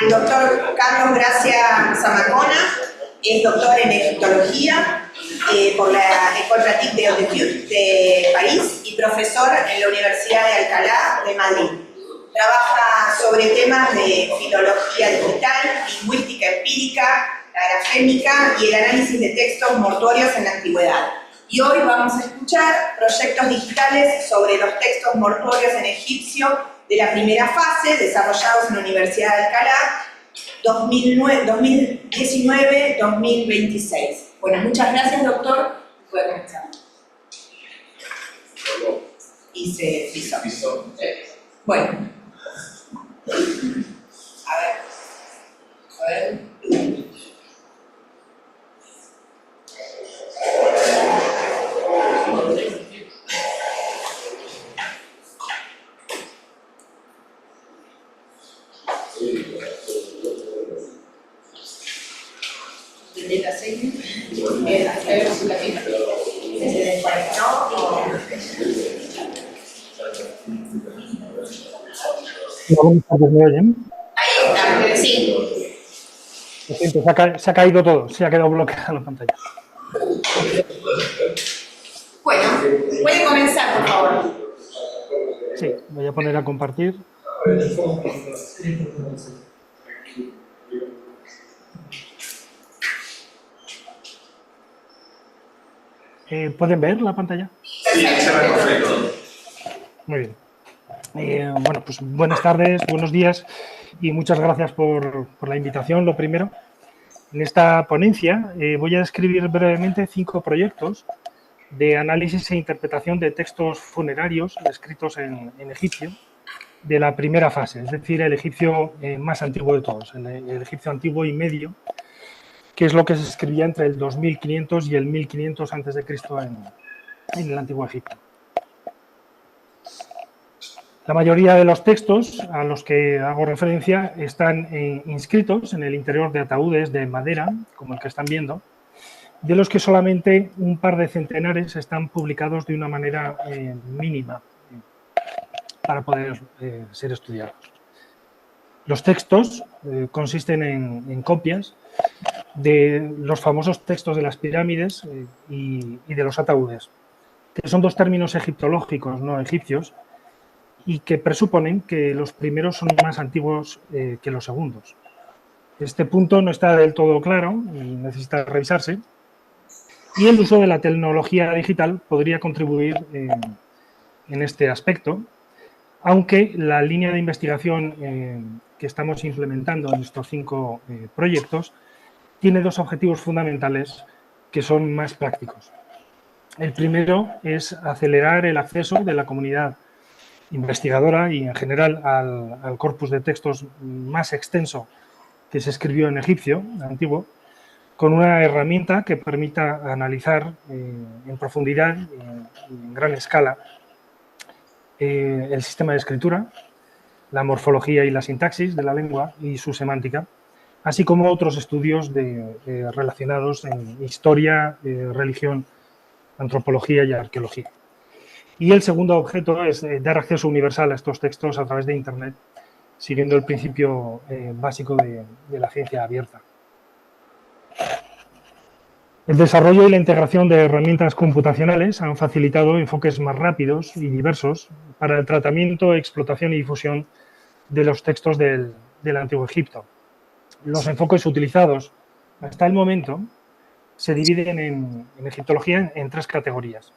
al doctor Carlos Gracia Zamacona, es doctor en egiptología por la École Pratique des Hautes Études de París y profesor en la Universidad de Alcalá de Madrid. Trabaja sobre temas de filología digital, lingüística empírica, la grafémica y el análisis de textos mortuorios en la antigüedad. Y hoy vamos a escuchar proyectos digitales sobre los textos mortuorios en egipcio de la primera fase, desarrollados en la Universidad de Alcalá, 2019-2026. Bueno, muchas gracias, doctor. Puede comenzar. Y se hizo. Bueno. A ver. ¿Se desconectó? Buenas tardes, ¿me oyen? Ahí está, sí. Lo siento, se ha caído todo, se ha quedado bloqueada la pantalla. Bueno, puede comenzar, por favor. Sí, voy a poner a compartir. ¿Pueden ver la pantalla? Sí, se ve perfecto. Muy bien. Bueno, pues buenas tardes, buenos días y muchas gracias por la invitación, lo primero. En esta ponencia voy a describir brevemente 5 proyectos de análisis e interpretación de textos funerarios escritos en egipcio de la primera fase, es decir, el egipcio más antiguo de todos, el egipcio antiguo y medio, que es lo que se escribía entre el 2500 y el 1500 a.C. en el Antiguo Egipto. La mayoría de los textos a los que hago referencia están inscritos en el interior de ataúdes de madera, como el que están viendo, de los que solamente un par de centenares están publicados de una manera mínima para poder ser estudiados. Los textos consisten en copias de los famosos textos de las pirámides y de los ataúdes, que son 2 términos egiptológicos, no egipcios, y que presuponen que los primeros son más antiguos que los segundos. Este punto no está del todo claro y necesita revisarse, y el uso de la tecnología digital podría contribuir en este aspecto, aunque la línea de investigación que estamos implementando en estos 5 proyectos tiene 2 objetivos fundamentales que son más prácticos. El primero es acelerar el acceso de la comunidad investigadora y en general al corpus de textos más extenso que se escribió en egipcio antiguo, con una herramienta que permita analizar en profundidad y en gran escala el sistema de escritura, la morfología y la sintaxis de la lengua y su semántica, así como otros estudios relacionados en historia, religión, antropología y arqueología. Y el segundo objeto es dar acceso universal a estos textos a través de Internet, siguiendo el principio básico de la ciencia abierta. El desarrollo y la integración de herramientas computacionales han facilitado enfoques más rápidos y diversos para el tratamiento, explotación y difusión de los textos del Antiguo Egipto. Los enfoques utilizados hasta el momento se dividen en egiptología en 3 categorías.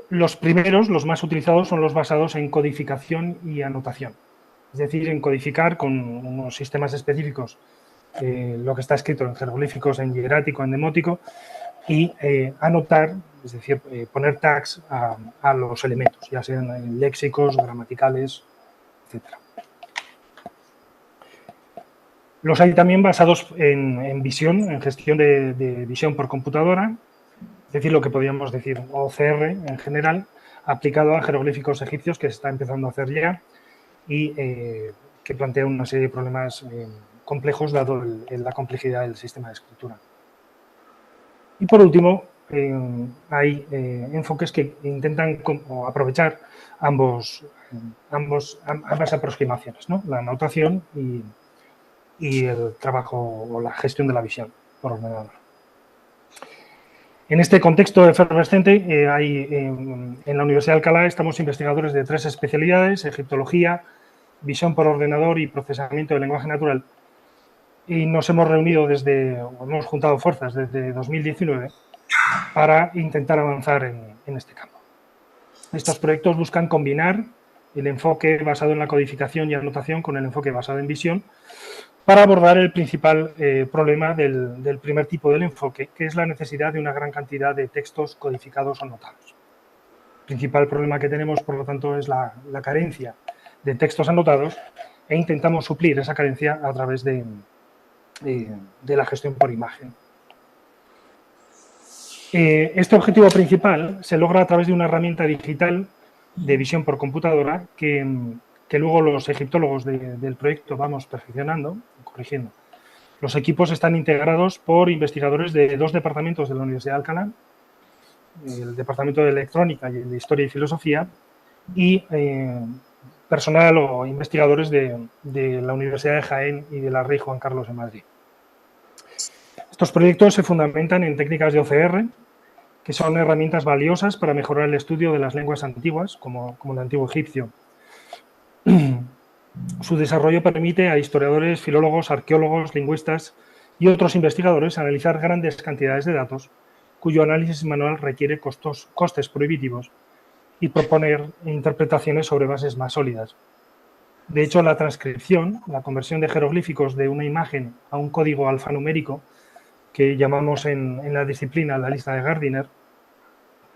Los primeros, los más utilizados, son los basados en codificación y anotación, es decir, en codificar con unos sistemas específicos lo que está escrito en jeroglíficos, en hierático, en demótico, y anotar, es decir, poner tags a los elementos, ya sean léxicos, gramaticales, etc. Los hay también basados en visión, en gestión de visión por computadora, es decir, lo que podríamos decir OCR en general, aplicado a jeroglíficos egipcios, que se está empezando a hacer ya y que plantea una serie de problemas complejos dado la complejidad del sistema de escritura. Y por último, hay enfoques que intentan aprovechar ambas aproximaciones, ¿no? La anotación y el trabajo o la gestión de la visión por ordenador. En este contexto efervescente, en la Universidad de Alcalá estamos investigadores de 3 especialidades: egiptología, visión por ordenador y procesamiento del lenguaje natural. Y nos hemos reunido hemos juntado fuerzas desde 2019 para intentar avanzar en este campo. Estos proyectos buscan combinar el enfoque basado en la codificación y anotación con el enfoque basado en visión para abordar el principal problema del primer tipo del enfoque, que es la necesidad de una gran cantidad de textos codificados o anotados. El principal problema que tenemos, por lo tanto, es la carencia de textos anotados, e intentamos suplir esa carencia a través de la gestión por imagen. Este objetivo principal se logra a través de una herramienta digital de visión por computadora que luego los egiptólogos del proyecto vamos perfeccionando, corrigiendo. Los equipos están integrados por investigadores de 2 departamentos de la Universidad de Alcalá, el Departamento de Electrónica y el de Historia y Filosofía, y personal o investigadores de la Universidad de Jaén y de la Rey Juan Carlos de Madrid. Estos proyectos se fundamentan en técnicas de OCR, que son herramientas valiosas para mejorar el estudio de las lenguas antiguas, como el antiguo egipcio. Su desarrollo permite a historiadores, filólogos, arqueólogos, lingüistas y otros investigadores analizar grandes cantidades de datos, cuyo análisis manual requiere costes prohibitivos, y proponer interpretaciones sobre bases más sólidas. De hecho, la transcripción, la conversión de jeroglíficos de una imagen a un código alfanumérico, que llamamos en la disciplina la lista de Gardiner,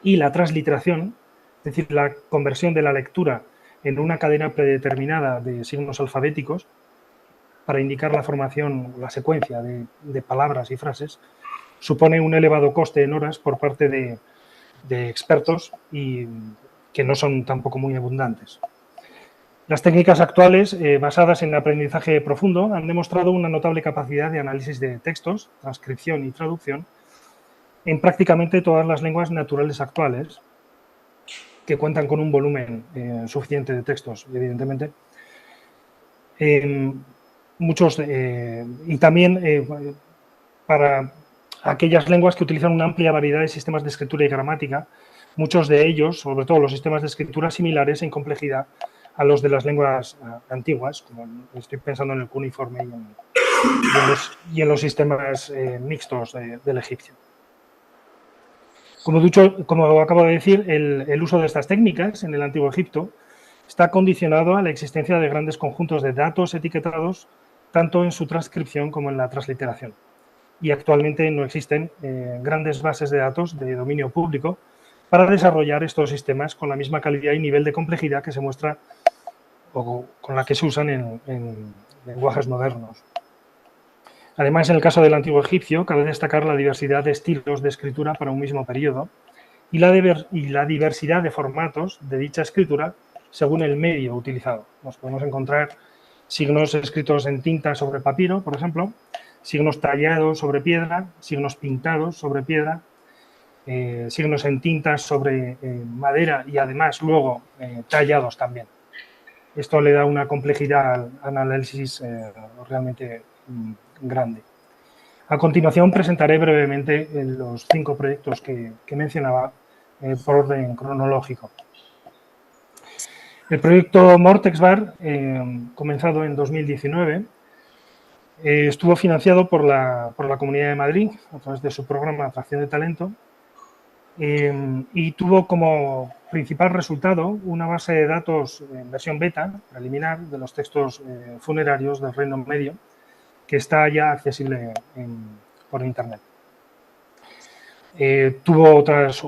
y la transliteración, es decir, la conversión de la lectura en una cadena predeterminada de signos alfabéticos para indicar la formación, la secuencia de palabras y frases, supone un elevado coste en horas por parte de expertos y que no son tampoco muy abundantes. Las técnicas actuales, basadas en aprendizaje profundo, han demostrado una notable capacidad de análisis de textos, transcripción y traducción en prácticamente todas las lenguas naturales actuales, que cuentan con un volumen suficiente de textos, evidentemente. Y también para aquellas lenguas que utilizan una amplia variedad de sistemas de escritura y gramática, muchos de ellos, sobre todo los sistemas de escritura similares en complejidad a los de las lenguas antiguas, como estoy pensando en el cuneiforme y en los sistemas mixtos del egipcio. Como acabo de decir, el uso de estas técnicas en el Antiguo Egipto está condicionado a la existencia de grandes conjuntos de datos etiquetados, tanto en su transcripción como en la transliteración. Y actualmente no existen grandes bases de datos de dominio público para desarrollar estos sistemas con la misma calidad y nivel de complejidad que se muestra o con la que se usan en lenguajes modernos. Además, en el caso del antiguo egipcio, cabe destacar la diversidad de estilos de escritura para un mismo periodo y la diversidad de formatos de dicha escritura según el medio utilizado. Nos podemos encontrar signos escritos en tinta sobre papiro, por ejemplo, signos tallados sobre piedra, signos pintados sobre piedra, signos en tinta sobre madera y además luego tallados también. Esto le da una complejidad al análisis realmente grande. A continuación presentaré brevemente los 5 proyectos que mencionaba por orden cronológico. El proyecto Mortexbar, comenzado en 2019, estuvo financiado por la Comunidad de Madrid a través de su programa de Atracción de Talento y tuvo como principal resultado una base de datos en versión beta, preliminar, de los textos funerarios del Reino Medio, que está ya accesible por Internet. Tuvo otros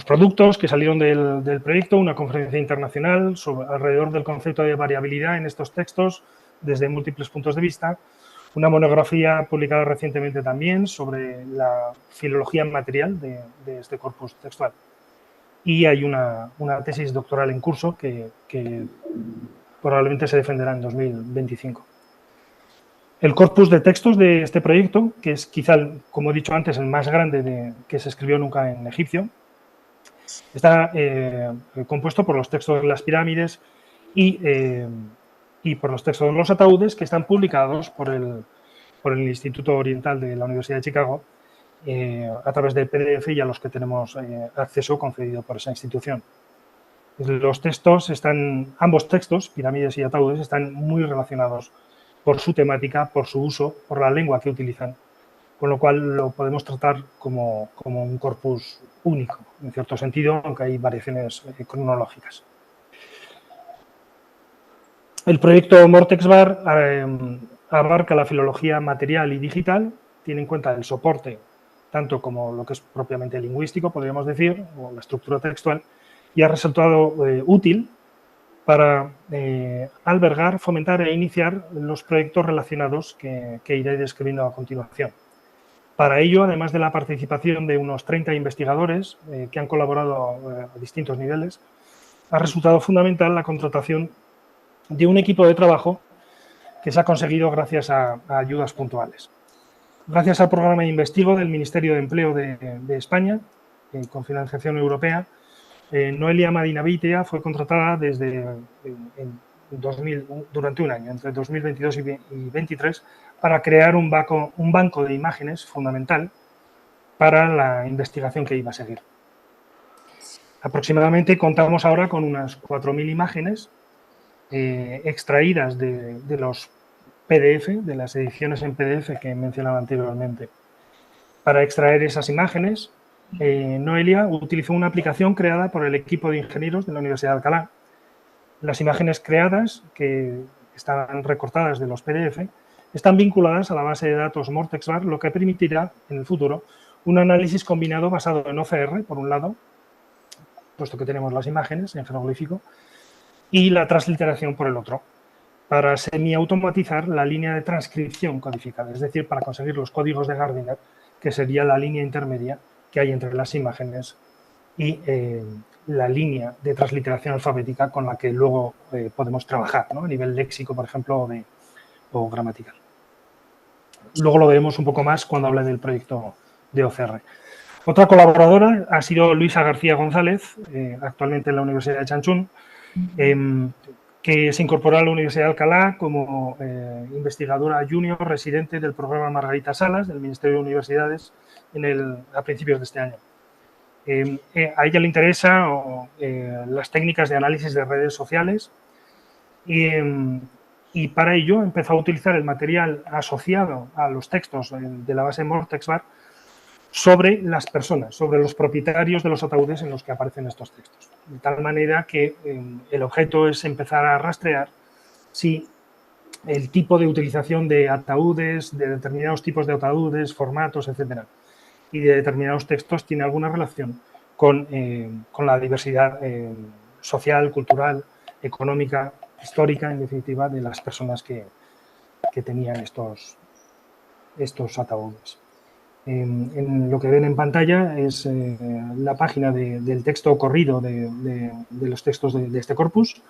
productos que salieron del proyecto, una conferencia internacional alrededor del concepto de variabilidad en estos textos desde múltiples puntos de vista, una monografía publicada recientemente también sobre la filología material de este corpus textual. Y hay una tesis doctoral en curso que probablemente se defenderá en 2025. El corpus de textos de este proyecto, que es quizá, como he dicho antes, el más grande que se escribió nunca en egipcio, está compuesto por los textos de las pirámides y por los textos de los ataúdes, que están publicados por el Instituto Oriental de la Universidad de Chicago a través de PDF y a los que tenemos acceso concedido por esa institución. Los textos ambos textos, pirámides y ataúdes, están muy relacionados por su temática, por su uso, por la lengua que utilizan, con lo cual lo podemos tratar como un corpus único, en cierto sentido, aunque hay variaciones cronológicas. El proyecto Mortexbar abarca la filología material y digital, tiene en cuenta el soporte, tanto como lo que es propiamente lingüístico, podríamos decir, o la estructura textual, y ha resultado útil para albergar, fomentar e iniciar los proyectos relacionados que iré describiendo a continuación. Para ello, además de la participación de unos 30 investigadores que han colaborado a distintos niveles, ha resultado fundamental la contratación de un equipo de trabajo que se ha conseguido gracias a ayudas puntuales. Gracias al programa de Investigo del Ministerio de Empleo de España, con financiación europea, Noelia Madinavitia fue contratada durante un año, entre 2022 y 2023, para crear un banco de imágenes fundamental para la investigación que iba a seguir. Aproximadamente contamos ahora con unas 4.000 imágenes extraídas de los PDF, de las ediciones en PDF que he mencionado anteriormente. Para extraer esas imágenes, Noelia utilizó una aplicación creada por el equipo de ingenieros de la Universidad de Alcalá. Las imágenes creadas, que están recortadas de los PDF, están vinculadas a la base de datos Mortexbar, lo que permitirá en el futuro un análisis combinado basado en OCR, por un lado, puesto que tenemos las imágenes en jeroglífico, y la transliteración por el otro, para semiautomatizar la línea de transcripción codificada, es decir, para conseguir los códigos de Gardiner, que sería la línea intermedia que hay entre las imágenes y la línea de transliteración alfabética con la que luego podemos trabajar, ¿no? A nivel léxico, por ejemplo, o gramatical. Luego lo veremos un poco más cuando hable del proyecto de OCR. Otra colaboradora ha sido Luisa García González, actualmente en la Universidad de Changchun, que se incorporó a la Universidad de Alcalá como investigadora junior residente del programa Margarita Salas del Ministerio de Universidades a principios de este año. A ella le interesan las técnicas de análisis de redes sociales y para ello empezó a utilizar el material asociado a los textos de la base Mortexbar sobre las personas, sobre los propietarios de los ataúdes en los que aparecen estos textos. De tal manera que el objeto es empezar a rastrear si el tipo de utilización de ataúdes, de determinados tipos de ataúdes, formatos, etcétera, y de determinados textos tiene alguna relación con la diversidad social, cultural, económica, histórica, en definitiva, de las personas que tenían estos ataúdes. En lo que ven en pantalla es la página del texto corrido de los textos de este corpus.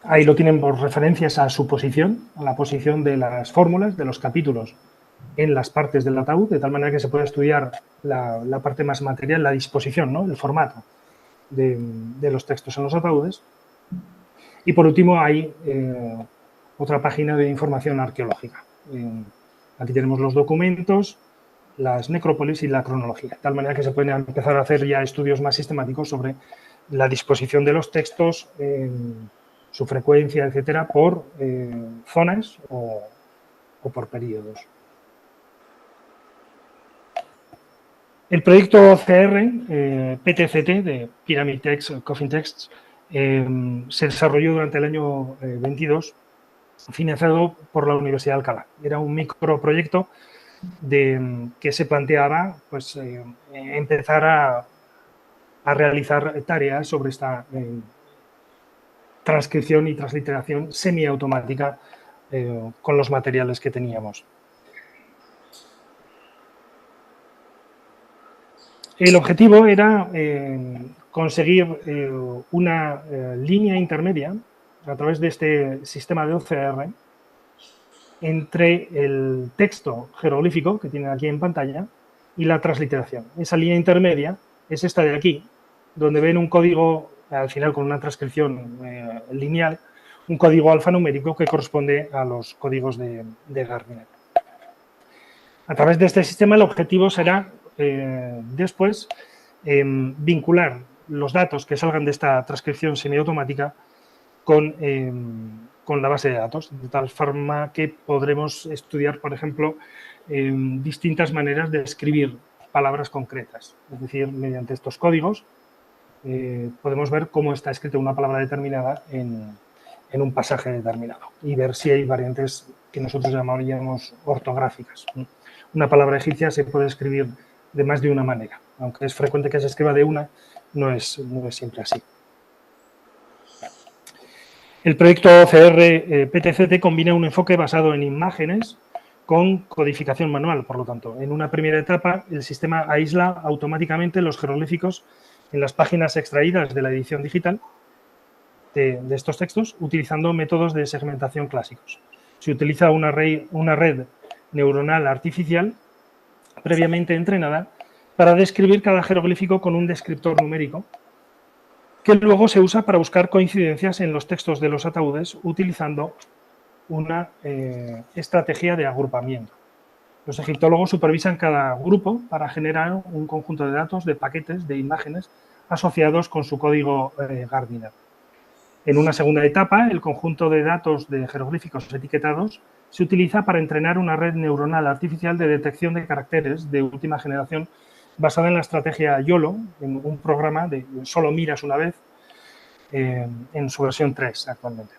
Ahí lo tienen por referencias a su posición, a la posición de las fórmulas, de los capítulos en las partes del ataúd, de tal manera que se puede estudiar la parte más material, la disposición, ¿no? El formato de los textos en los ataúdes. Y por último hay otra página de información arqueológica. Aquí tenemos los documentos, las necrópolis y la cronología, de tal manera que se pueden empezar a hacer ya estudios más sistemáticos sobre la disposición de los textos, su frecuencia, etcétera, por zonas o por periodos. El proyecto OCR, PTCT, de Pyramid Text, Coffin Texts, se desarrolló durante el año 22, financiado por la Universidad de Alcalá. Era un microproyecto que se planteaba pues, empezar a realizar tareas sobre esta transcripción y transliteración semiautomática con los materiales que teníamos. El objetivo era conseguir una línea intermedia a través de este sistema de OCR entre el texto jeroglífico que tienen aquí en pantalla y la transliteración. Esa línea intermedia es esta de aquí, donde ven un código, al final con una transcripción lineal, un código alfanumérico que corresponde a los códigos de Gardner. A través de este sistema el objetivo será después vincular los datos que salgan de esta transcripción semiautomática con la base de datos, de tal forma que podremos estudiar, por ejemplo, distintas maneras de escribir palabras concretas. Es decir, mediante estos códigos podemos ver cómo está escrita una palabra determinada en un pasaje determinado y ver si hay variantes que nosotros llamaríamos ortográficas. Una palabra egipcia se puede escribir de más de una manera, aunque es frecuente que se escriba de una, no es siempre así. El proyecto OCR PTCT combina un enfoque basado en imágenes con codificación manual, por lo tanto. En una primera etapa, el sistema aísla automáticamente los jeroglíficos en las páginas extraídas de la edición digital de estos textos, utilizando métodos de segmentación clásicos. Se utiliza una red neuronal artificial previamente entrenada para describir cada jeroglífico con un descriptor numérico que luego se usa para buscar coincidencias en los textos de los ataúdes utilizando una estrategia de agrupamiento. Los egiptólogos supervisan cada grupo para generar un conjunto de datos de paquetes de imágenes asociados con su código Gardner. En una segunda etapa, el conjunto de datos de jeroglíficos etiquetados se utiliza para entrenar una red neuronal artificial de detección de caracteres de última generación basada en la estrategia YOLO, en un programa de solo miras una vez, en su versión 3 actualmente.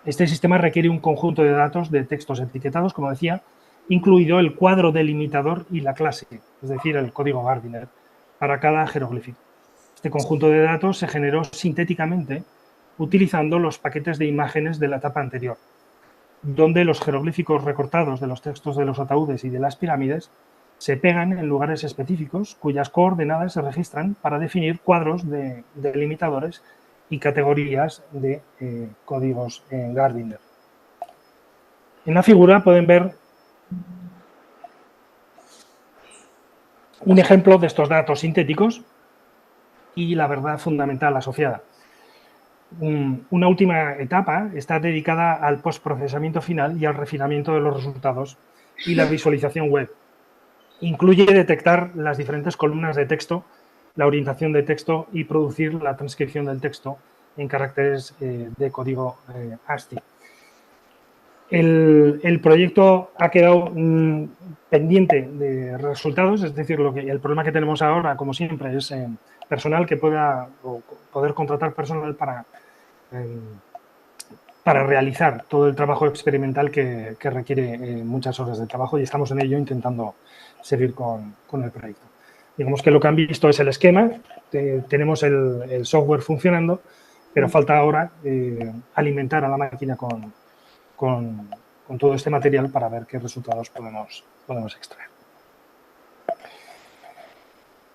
Este sistema requiere un conjunto de datos de textos etiquetados, como decía, incluido el cuadro delimitador y la clase, es decir, el código Gardner, para cada jeroglífico. Este conjunto de datos se generó sintéticamente utilizando los paquetes de imágenes de la etapa anterior, donde los jeroglíficos recortados de los textos de los ataúdes y de las pirámides se pegan en lugares específicos cuyas coordenadas se registran para definir cuadros de delimitadores y categorías de códigos en Gardner. En la figura pueden ver un ejemplo de estos datos sintéticos y la verdad fundamental asociada. Una última etapa está dedicada al postprocesamiento final y al refinamiento de los resultados y la visualización web. Incluye detectar las diferentes columnas de texto, la orientación de texto y producir la transcripción del texto en caracteres de código ASCII. El proyecto ha quedado pendiente de resultados, es decir, el problema que tenemos ahora, como siempre, es personal que poder contratar personal para realizar todo el trabajo experimental que requiere muchas horas de trabajo, y estamos en ello intentando seguir con el proyecto. Digamos que lo que han visto es el esquema, tenemos el software funcionando, pero falta ahora alimentar a la máquina con todo este material para ver qué resultados podemos extraer.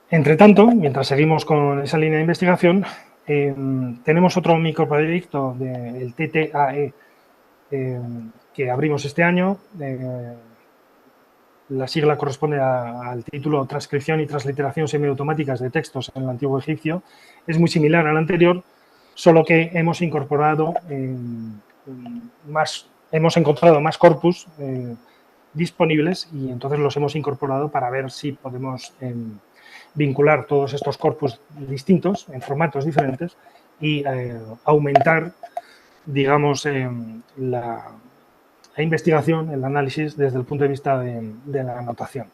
Entre tanto, mientras seguimos con esa línea de investigación, tenemos otro microproyecto del TTAE que abrimos este año. La sigla corresponde al título Transcripción y Transliteración Semiautomáticas de Textos en el Antiguo Egipcio. Es muy similar al anterior, solo que hemos incorporado hemos encontrado más corpus disponibles y entonces los hemos incorporado para ver si podemos vincular todos estos corpus distintos en formatos diferentes y aumentar, digamos, la investigación, el análisis desde el punto de vista de la anotación.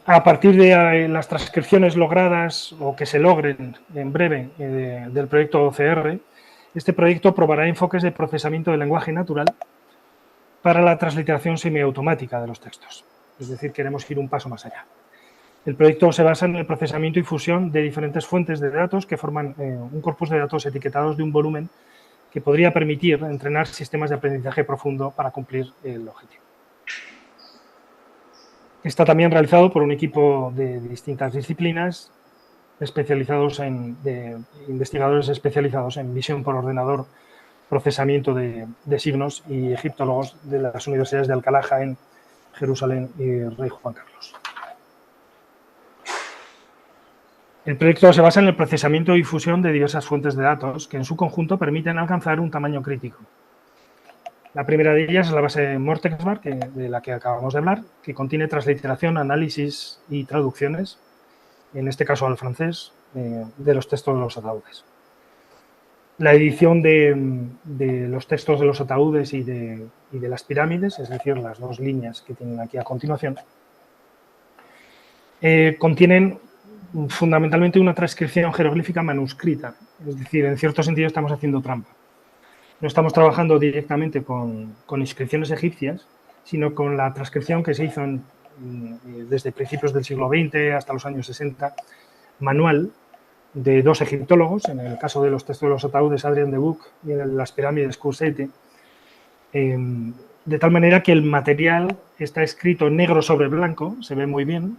A partir de las transcripciones logradas o que se logren en breve del proyecto OCR, este proyecto probará enfoques de procesamiento del lenguaje natural para la transliteración semiautomática de los textos. Es decir, queremos ir un paso más allá. El proyecto se basa en el procesamiento y fusión de diferentes fuentes de datos que forman un corpus de datos etiquetados de un volumen que podría permitir entrenar sistemas de aprendizaje profundo para cumplir el objetivo. Está también realizado por un equipo de distintas disciplinas, investigadores especializados en visión por ordenador, procesamiento de signos y egiptólogos de las universidades de Alcalá, Jaén, Jerusalén y Rey Juan Carlos. El proyecto se basa en el procesamiento y difusión de diversas fuentes de datos que en su conjunto permiten alcanzar un tamaño crítico. La primera de ellas es la base Mortexbar, de la que acabamos de hablar, que contiene transliteración, análisis y traducciones, en este caso al francés, de los textos de los ataúdes. La edición de los textos de los ataúdes y de las pirámides, es decir, las dos líneas que tienen aquí a continuación, contienen fundamentalmente una transcripción jeroglífica manuscrita, es decir, en cierto sentido estamos haciendo trampa. No estamos trabajando directamente con inscripciones egipcias, sino con la transcripción que se hizo desde principios del siglo XX hasta los años 60, manual, de dos egiptólogos, en el caso de los textos de los ataúdes, Adrien de Buch, y en las pirámides, Cousette, de tal manera que el material está escrito negro sobre blanco, se ve muy bien,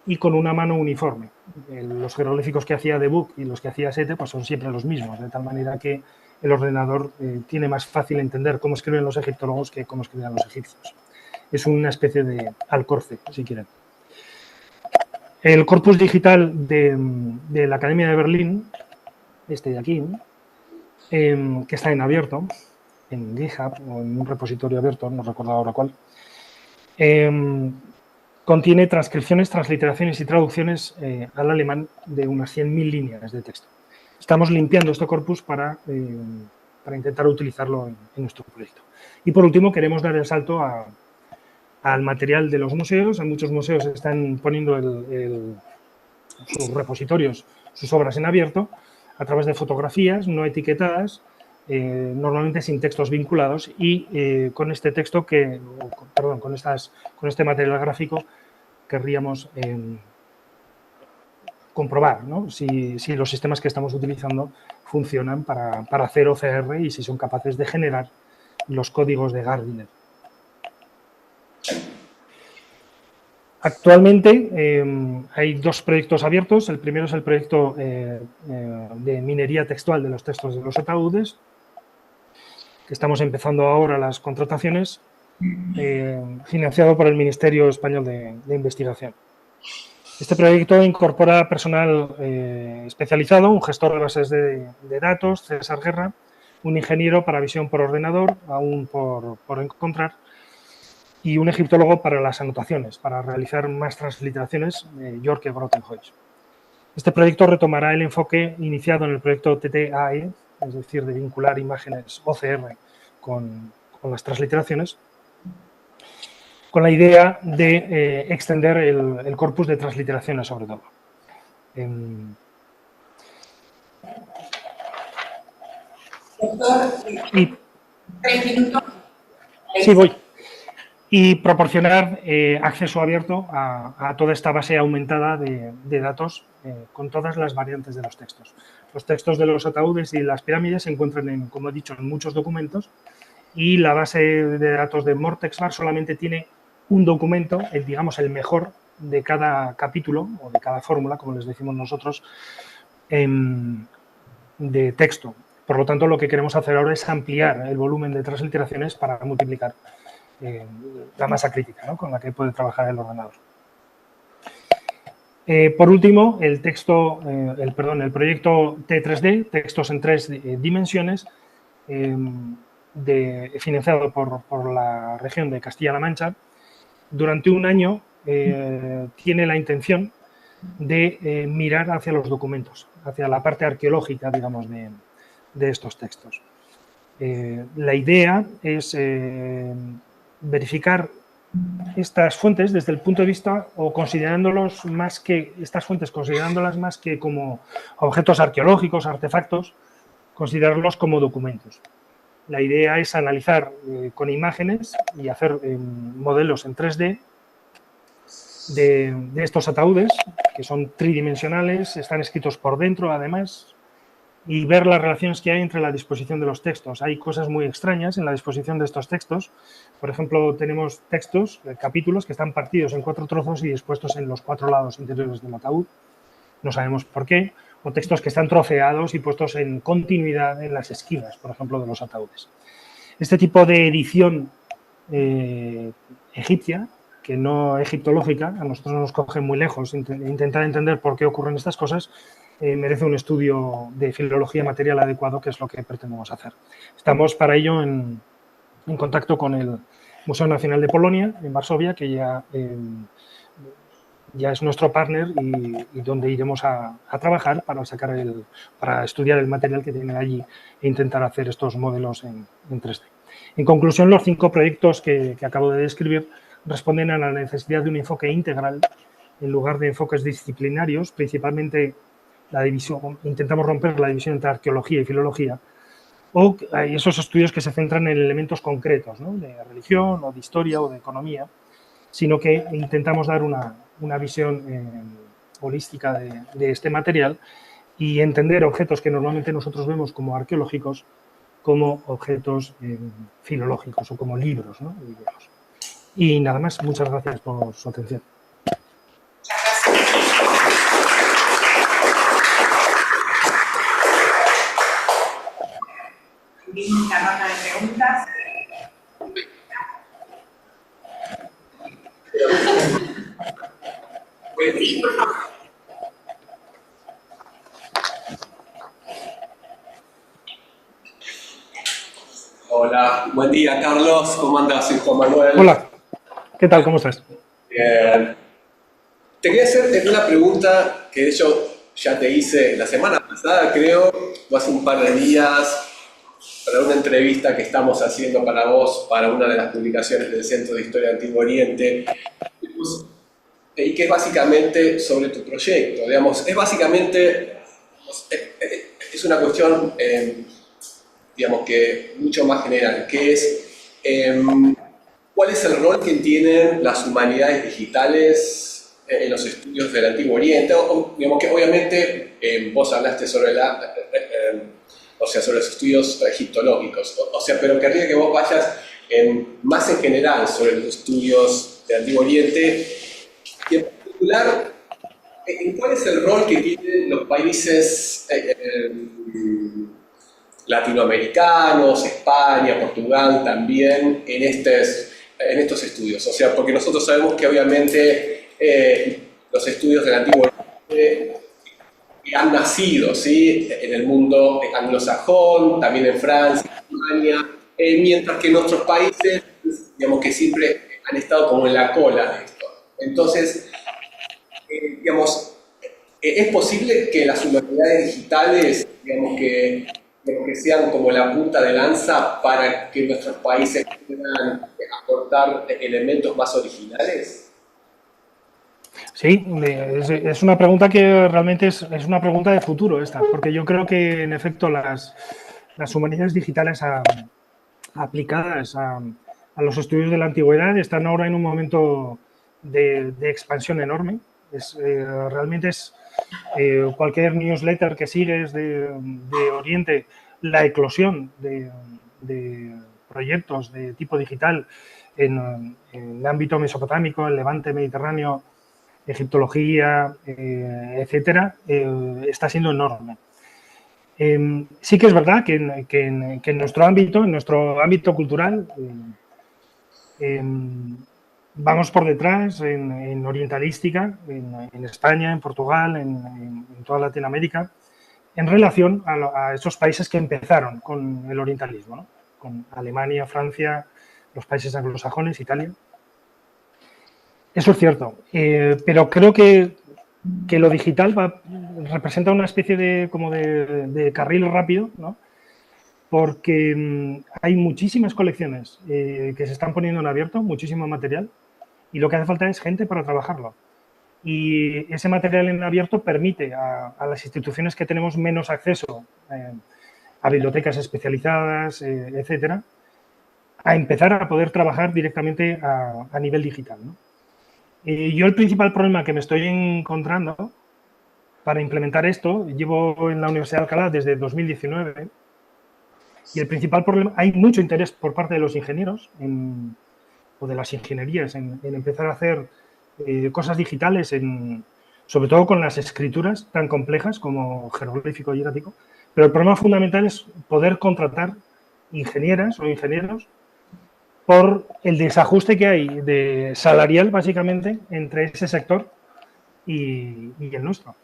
y con una mano uniforme. Los jeroglíficos que hacía de Buch y los que hacía Sete pues son siempre los mismos, de tal manera que el ordenador tiene más fácil entender cómo escriben los egiptólogos que cómo escribían los egipcios. Es una especie de alcorce, si quieren. El corpus digital de la Academia de Berlín, este de aquí, que está en abierto, en GitHub o en un repositorio abierto, no recuerdo ahora cuál, contiene transcripciones, transliteraciones y traducciones al alemán de unas 100.000 líneas de texto. Estamos limpiando este corpus para intentar utilizarlo en nuestro proyecto. Y por último, queremos dar el salto al material de los museos. En muchos museos están poniendo sus repositorios, sus obras en abierto, a través de fotografías no etiquetadas, normalmente sin textos vinculados, y con este texto con este material gráfico querríamos comprobar, ¿no? si los sistemas que estamos utilizando funcionan para hacer OCR y si son capaces de generar los códigos de Gardiner. Actualmente hay dos proyectos abiertos. El primero es el proyecto de minería textual de los textos de los ataúdes, que estamos empezando ahora las contrataciones, financiado por el Ministerio Español de Investigación. Este proyecto incorpora personal especializado, un gestor de bases de datos, César Guerra, un ingeniero para visión por ordenador, aún por encontrar, y un egiptólogo para las anotaciones, para realizar más transliteraciones, Jorge Grottenhuis. Este proyecto retomará el enfoque iniciado en el proyecto TTAE, es decir, de vincular imágenes OCR con las transliteraciones, con la idea de extender el corpus de transliteraciones, sobre todo. Doctor, 3 minutos. Sí, voy. Y proporcionar acceso abierto a toda esta base aumentada de datos con todas las variantes de los textos. Los textos de los ataúdes y las pirámides se encuentran, como he dicho, en muchos documentos, y la base de datos de Mortexbar solamente tiene un documento, digamos el mejor de cada capítulo o de cada fórmula, como les decimos nosotros, de texto. Por lo tanto, lo que queremos hacer ahora es ampliar el volumen de transliteraciones para multiplicar la masa crítica, ¿no?, con la que puede trabajar el ordenador. Por último, el proyecto T3D, textos en 3 dimensiones, financiado por la región de Castilla-La Mancha. Durante un año tiene la intención de mirar hacia los documentos, hacia la parte arqueológica, digamos, de estos textos. La idea es verificar estas fuentes desde el punto de vista, o considerándolas más que como objetos arqueológicos, artefactos, considerarlos como documentos. La idea es analizar con imágenes y hacer modelos en 3D de estos ataúdes, que son tridimensionales, están escritos por dentro además, y ver las relaciones que hay entre la disposición de los textos. Hay cosas muy extrañas en la disposición de estos textos. Por ejemplo, tenemos textos, capítulos, que están partidos en 4 trozos y dispuestos en los 4 lados interiores del ataúd. no sabemos por qué, o textos que están troceados y puestos en continuidad en las esquinas, por ejemplo, de los ataúdes. Este tipo de edición egipcia, que no egiptológica, a nosotros nos coge muy lejos intentar entender por qué ocurren estas cosas, merece un estudio de filología material adecuado, que es lo que pretendemos hacer. Estamos para ello en contacto con el Museo Nacional de Polonia, en Varsovia, que ya es nuestro partner y donde iremos a trabajar para estudiar el material que tienen allí e intentar hacer estos modelos en 3D. En conclusión, los 5 proyectos que acabo de describir responden a la necesidad de un enfoque integral en lugar de enfoques disciplinarios, principalmente intentamos romper la división entre arqueología y filología, o esos estudios que se centran en elementos concretos, ¿no?, de religión o de historia o de economía, sino que intentamos dar una visión holística de este material y entender objetos que normalmente nosotros vemos como arqueológicos como objetos filológicos o como libros, ¿no?, digamos. Y nada más, muchas gracias por su atención. Una ronda de preguntas. Hola, buen día, Carlos. ¿Cómo andas? Soy Juan Manuel. Hola, ¿qué tal? ¿Cómo estás? Bien. Te quería hacer una pregunta que de hecho ya te hice la semana pasada, creo, o hace un par de días, para una entrevista que estamos haciendo para vos, para una de las publicaciones del Centro de Historia de Antiguo Oriente, y que es básicamente sobre tu proyecto. Digamos, es básicamente, es una cuestión, digamos que mucho más general, que es ¿cuál es el rol que tienen las humanidades digitales en los estudios del Antiguo Oriente? Digamos que obviamente vos hablaste sobre sobre los estudios egiptológicos, pero querría que vos vayas más en general sobre los estudios del Antiguo Oriente y en particular en cuál es el rol que tienen los países latinoamericanos, España, Portugal también en estos estudios. Porque nosotros sabemos que obviamente los estudios del Antiguo Oriente han nacido, ¿sí?, en el mundo anglosajón, también en Francia, en Alemania, mientras que en otros países, digamos que siempre han estado como en la cola de esto. Entonces, digamos, ¿es posible que las humanidades digitales, digamos que sean como la punta de lanza para que nuestros países puedan aportar elementos más originales? Sí, es una pregunta que realmente es una pregunta de futuro esta, porque yo creo que en efecto las humanidades digitales aplicadas a los estudios de la antigüedad están ahora en un momento de expansión enorme. Realmente cualquier newsletter que sigues de Oriente, la eclosión de proyectos de tipo digital en el ámbito mesopotámico, el Levante mediterráneo, egiptología, etcétera, está siendo enorme. Sí que es verdad que en nuestro ámbito cultural, vamos por detrás en orientalística, en España, en Portugal, en toda Latinoamérica, en relación a esos países que empezaron con el orientalismo, ¿no?, con Alemania, Francia, los países anglosajones, Italia. Eso es cierto, pero creo que lo digital representa una especie de carril rápido, ¿no?, porque hay muchísimas colecciones que se están poniendo en abierto, muchísimo material, y lo que hace falta es gente para trabajarlo. Y ese material en abierto permite a las instituciones que tenemos menos acceso a bibliotecas especializadas, etcétera, a empezar a poder trabajar directamente a nivel digital, ¿no? Yo el principal problema que me estoy encontrando para implementar esto, llevo en la Universidad de Alcalá desde 2019, y el principal problema, hay mucho interés por parte de los ingenieros o de las ingenierías en empezar a hacer cosas digitales sobre todo con las escrituras tan complejas como jeroglífico y hierático, pero el problema fundamental es poder contratar ingenieras o ingenieros por el desajuste que hay de salarial, básicamente, entre ese sector y el nuestro.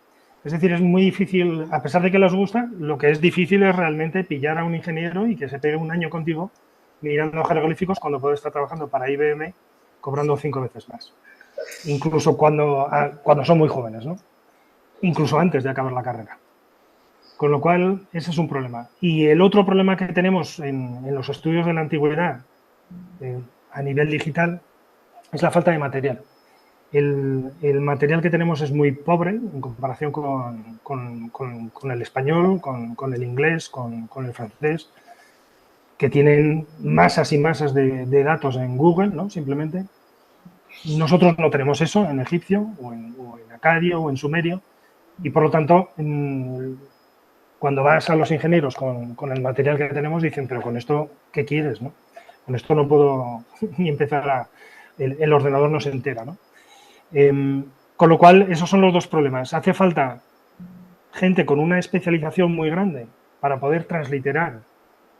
Es decir, es muy difícil, a pesar de que les gusta, lo que es difícil es realmente pillar a un ingeniero y que se pegue un año contigo mirando jeroglíficos cuando puede estar trabajando para IBM cobrando 5 veces más. Incluso cuando son muy jóvenes, ¿no? Incluso antes de acabar la carrera. Con lo cual, ese es un problema. Y el otro problema que tenemos en los estudios de la antigüedad a nivel digital es la falta de material. El material que tenemos es muy pobre en comparación con el español, con el inglés, con el francés, que tienen masas y masas de datos en Google, ¿no? Simplemente. Nosotros no tenemos eso en egipcio o en acadio o en sumerio y, por lo tanto, cuando vas a los ingenieros con el material que tenemos, dicen, pero con esto, ¿qué quieres, no? Con esto no puedo ni empezar el ordenador no se entera, ¿no? Con lo cual, esos son los dos problemas. Hace falta gente con una especialización muy grande para poder transliterar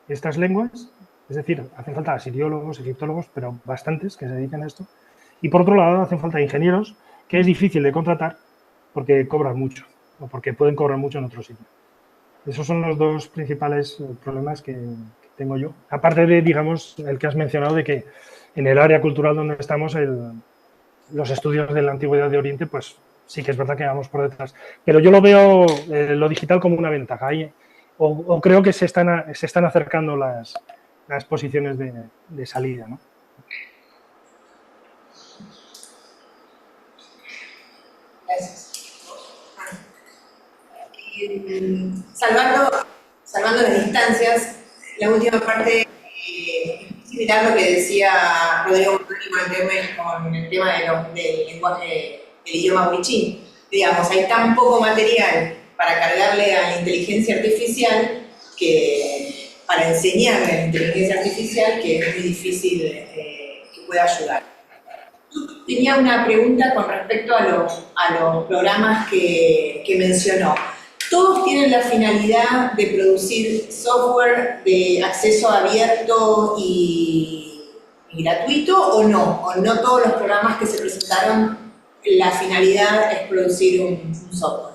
estas lenguas, es decir, hacen falta asiriólogos, egiptólogos, pero bastantes que se dedican a esto. Y por otro lado, hacen falta ingenieros que es difícil de contratar porque cobran mucho o porque pueden cobrar mucho en otro sitio. Esos son los dos principales problemas que tengo yo. Aparte de, digamos, el que has mencionado de que en el área cultural donde estamos, los estudios de la antigüedad de Oriente, pues sí que es verdad que vamos por detrás. Pero yo lo veo, lo digital, como una ventaja. O creo que se están acercando las posiciones de salida, ¿no? Gracias. Salvando las distancias, la última parte, similar a lo que decía Rodrigo con el tema del lenguaje, del idioma wichí. Digamos, hay tan poco material para cargarle a la inteligencia artificial para enseñarle a la inteligencia artificial que es muy difícil que pueda ayudar. Tenía una pregunta con respecto a los programas que mencionó. ¿Todos tienen la finalidad de producir software de acceso abierto y gratuito o no? ¿O no todos los programas que se presentaron, la finalidad es producir un software?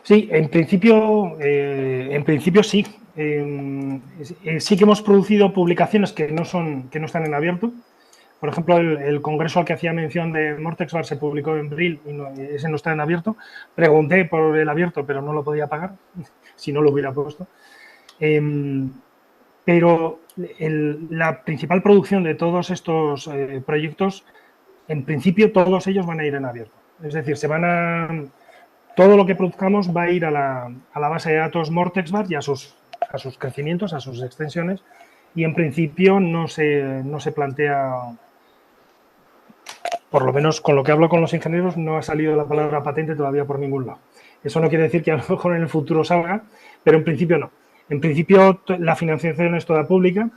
Sí, en principio sí. Sí que hemos producido publicaciones que no están en abierto. Por ejemplo, el congreso al que hacía mención de Mortexbar se publicó en Brill y ese no está en abierto. Pregunté por el abierto, pero no lo podía pagar, si no lo hubiera puesto. Pero la principal producción de todos estos proyectos, en principio, todos ellos van a ir en abierto. Es decir, todo lo que produzcamos va a ir a la base de datos Mortexbar y a sus crecimientos, a sus extensiones, y en principio no se plantea, por lo menos con lo que hablo con los ingenieros, no ha salido la palabra patente todavía por ningún lado. Eso no quiere decir que a lo mejor en el futuro salga, pero en principio no. En principio la financiación es toda pública,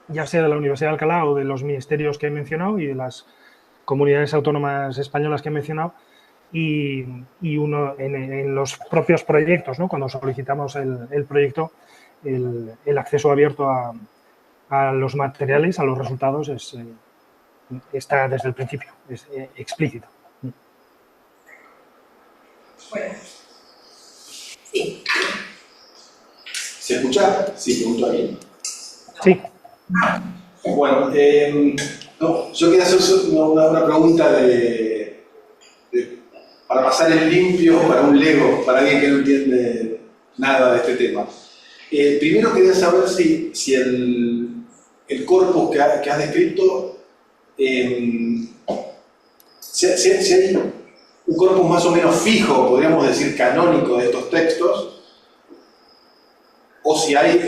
ya sea de la Universidad de Alcalá o de los ministerios que he mencionado y de las comunidades autónomas españolas que he mencionado, y uno en los propios proyectos, ¿no? Cuando solicitamos el proyecto, el acceso abierto a los materiales, a los resultados, está desde el principio, es explícito. Bueno. Sí. ¿Se escucha? Sí, pregunto a mí. Sí. Bueno, yo quería hacer una pregunta para pasar en limpio, para un lego, para alguien que no entiende nada de este tema. Primero quería saber si el corpus que has descrito, si hay un corpus más o menos fijo, podríamos decir canónico, de estos textos, o si hay,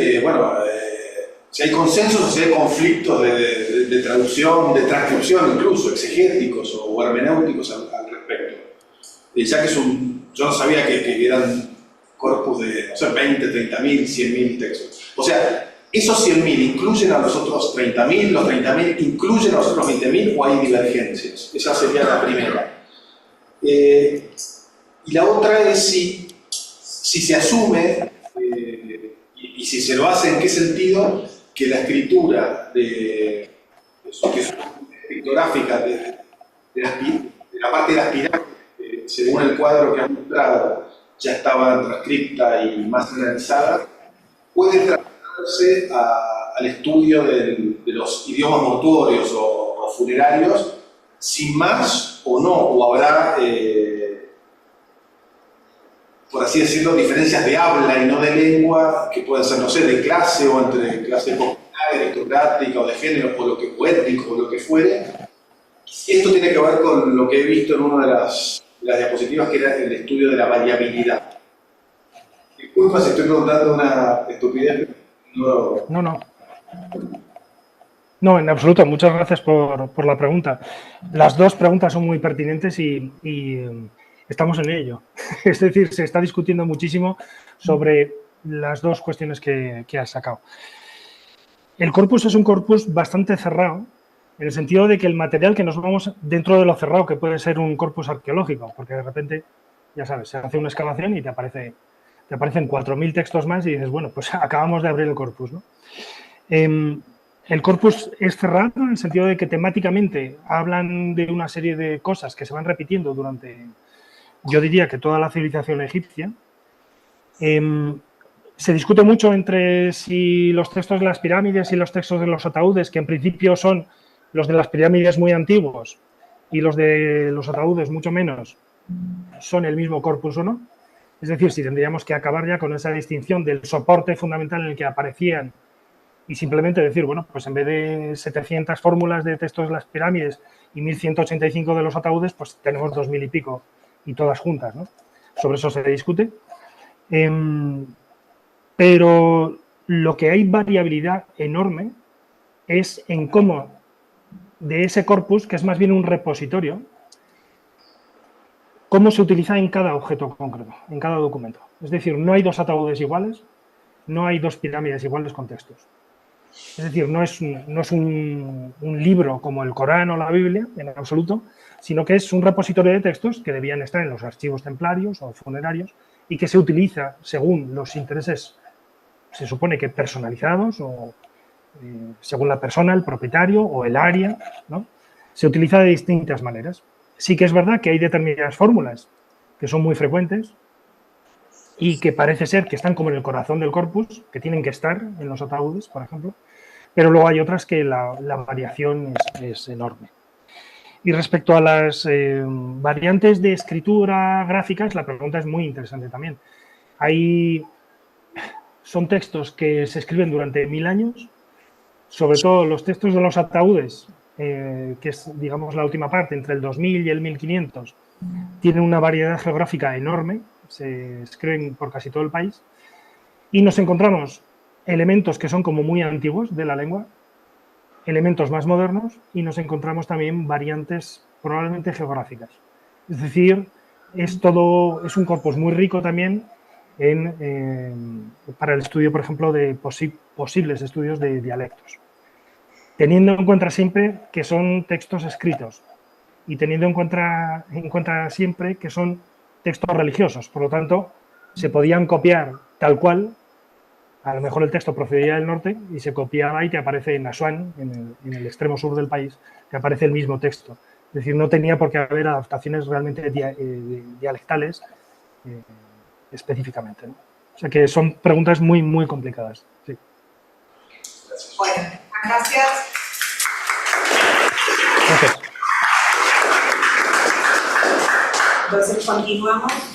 si hay consensos o si hay conflictos de traducción, de transcripción incluso, exegéticos o hermenéuticos al respecto. Ya que yo no sabía que eran corpus de, no sé, 20, 30.000, 100.000 textos. O sea, ¿esos 100.000 incluyen a los otros 30.000? ¿Los 30.000 incluyen a los otros 20.000 o hay divergencias? Esa sería la primera. Y la otra es si se asume, y si se lo hace, ¿en qué sentido? Que la escritura que es pictográfica de la parte de las pirámides, según el cuadro que han mostrado, ya estaba transcripta y más analizada, puede trasladarse al estudio de los idiomas mortuorios o funerarios, sin más o no, o habrá, por así decirlo, diferencias de habla y no de lengua, que pueden ser, no sé, de clase o entre clase popular, aristocrática o de género, o étnico, o lo que fuere. Y esto tiene que ver con lo que he visto en una de las diapositivas, que era el estudio de la variabilidad. Disculpa si estoy preguntando una estupidez, pero No. No, en absoluto. Muchas gracias por la pregunta. Las dos preguntas son muy pertinentes y estamos en ello. Es decir, se está discutiendo muchísimo sobre las dos cuestiones que has sacado. El corpus es un corpus bastante cerrado, en el sentido de que el material que nos vamos dentro de lo cerrado, que puede ser un corpus arqueológico, porque de repente, ya sabes, se hace una excavación y te aparecen 4.000 textos más y dices, bueno, pues acabamos de abrir el corpus, ¿no? El corpus es cerrado en el sentido de que temáticamente hablan de una serie de cosas que se van repitiendo durante, yo diría que toda la civilización egipcia. Se discute mucho entre si los textos de las pirámides y los textos de los ataúdes, que en principio son los de las pirámides muy antiguos y los de los ataúdes mucho menos, son el mismo corpus o no. Es decir, si tendríamos que acabar ya con esa distinción del soporte fundamental en el que aparecían y simplemente decir, bueno, pues en vez de 700 fórmulas de textos de las pirámides y 1.185 de los ataúdes, pues tenemos 2.000 y pico y todas juntas, ¿no? Sobre eso se discute. Pero lo que hay variabilidad enorme es en cómo de ese corpus, que es más bien un repositorio, cómo se utiliza en cada objeto concreto, en cada documento. Es decir, no hay dos ataúdes iguales, no hay dos pirámides iguales con textos. Es decir, no es un libro como el Corán o la Biblia, en absoluto, sino que es un repositorio de textos que debían estar en los archivos templarios o funerarios y que se utiliza según los intereses, se supone que personalizados o según la persona, el propietario o el área, ¿no? Se utiliza de distintas maneras. Sí que es verdad que hay determinadas fórmulas que son muy frecuentes y que parece ser que están como en el corazón del corpus, que tienen que estar en los ataúdes, por ejemplo, pero luego hay otras que la variación es enorme. Y respecto a las variantes de escritura gráficas, la pregunta es muy interesante también. Son textos que se escriben durante 1000 años, sobre todo los textos de los ataúdes, que es, digamos, la última parte, entre el 2000 y el 1500, tienen una variedad geográfica enorme, se escriben por casi todo el país, y nos encontramos elementos que son como muy antiguos de la lengua, elementos más modernos, y nos encontramos también variantes probablemente geográficas. Es decir, es un corpus muy rico también para el estudio, por ejemplo, de posibles estudios de dialectos. Teniendo en cuenta siempre que son textos escritos y teniendo en cuenta siempre que son textos religiosos. Por lo tanto, se podían copiar tal cual. A lo mejor el texto procedía del norte y se copiaba y te aparece en Asuán, en el extremo sur del país, te aparece el mismo texto. Es decir, no tenía por qué haber adaptaciones realmente dialectales específicamente, ¿no? O sea que son preguntas muy, muy complicadas. Sí. Bueno, gracias. Gracias. Entonces continuamos.